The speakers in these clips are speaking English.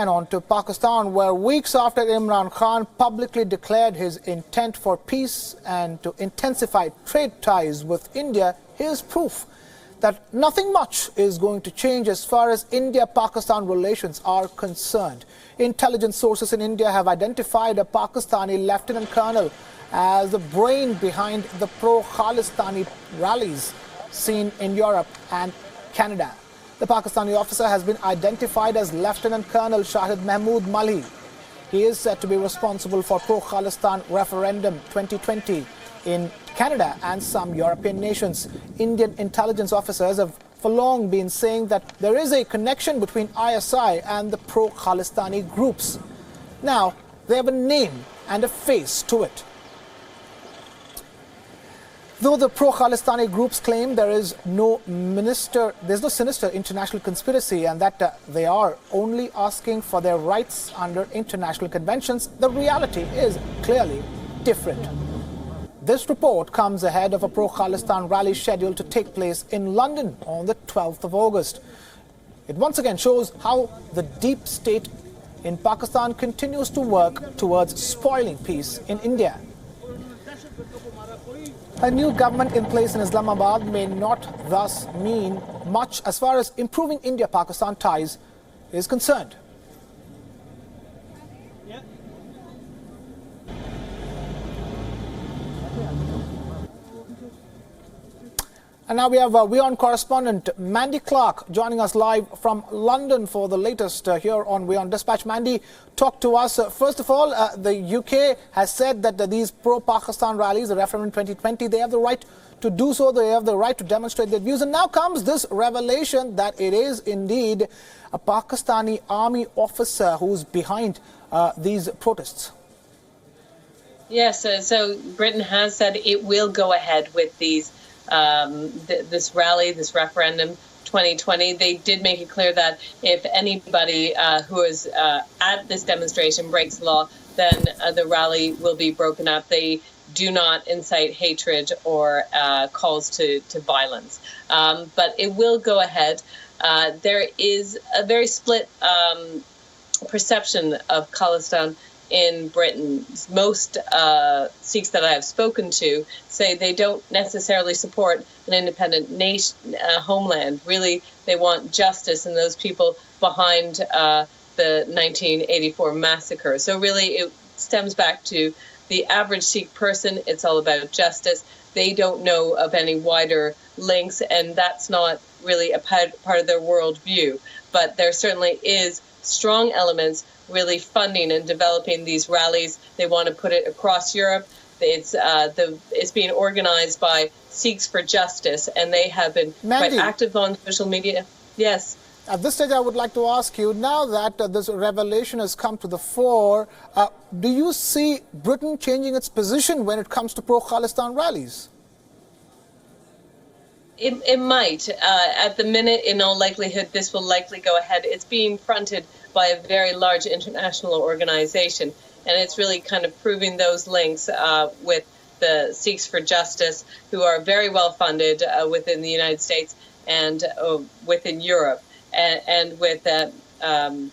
And on to Pakistan, where weeks after Imran Khan publicly declared his intent for peace and to intensify trade ties with India, here's proof that nothing much is going to change as far as India-Pakistan relations are concerned. Intelligence sources in India have identified a Pakistani lieutenant colonel as the brain behind the pro-Khalistani rallies seen in Europe and Canada. The Pakistani officer has been identified as Lieutenant Colonel Shahid Mehmood Malhi. He is said to be responsible for pro-Khalistan Referendum 2020 in Canada and some European nations. Indian intelligence officers have for long been saying that there is a connection between ISI and the pro-Khalistani groups. Now, they have a name and a face to it. Though the pro-Khalistani groups claim there is no sinister international conspiracy and that they are only asking for their rights under international conventions, the reality is clearly different. This report comes ahead of a pro-Khalistan rally scheduled to take place in London on the 12th of August. It once again shows how the deep state in Pakistan continues to work towards spoiling peace in India. A new government in place in Islamabad may not thus mean much as far as improving India-Pakistan ties is concerned. And now we have WION correspondent Mandy Clark joining us live from London for the latest here on WION Dispatch. Mandy, talk to us. First of all, the UK has said that these pro-Pakistan rallies, the Referendum 2020, they have the right to do so. They have the right to demonstrate their views. And now comes this revelation that it is indeed a Pakistani Army officer who's behind these protests. Yes, so Britain has said it will go ahead with these this rally, this referendum 2020. They did make it clear that if anybody who is at this demonstration breaks the law, then the rally will be broken up. They do not incite hatred or calls to violence. But it will go ahead. There is a very split perception of Khalistan in Britain. Most Sikhs that I have spoken to say they don't necessarily support an independent nation, homeland. Really, they want justice and those people behind the 1984 massacre. So really, it stems back to the average Sikh person. It's all about justice. They don't know of any wider links, and that's not really a part of their worldview. But there certainly is strong elements really funding and developing these rallies. They want to put it across Europe. It's being organized by Sikhs for Justice, and they have been quite active on social media. Yes. At this stage, I would like to ask you, now that this revelation has come to the fore, do you see Britain changing its position when it comes to pro-Khalistan rallies? It might. At the minute, in all likelihood, this will likely go ahead. It's being fronted by a very large international organization, and it's really kind of proving those links with the Sikhs for Justice, who are very well funded within the United States and within Europe, and with ISI.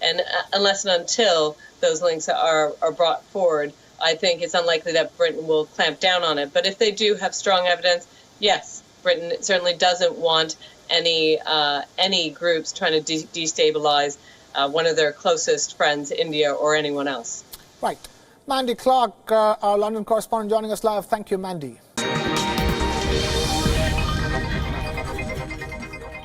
And unless and until those links are brought forward, I think it's unlikely that Britain will clamp down on it. But if they do have strong evidence, yes, Britain certainly doesn't want any groups trying to destabilize one of their closest friends, India or anyone else. Right. Mandy Clark, our London correspondent, joining us live. Thank you, Mandy.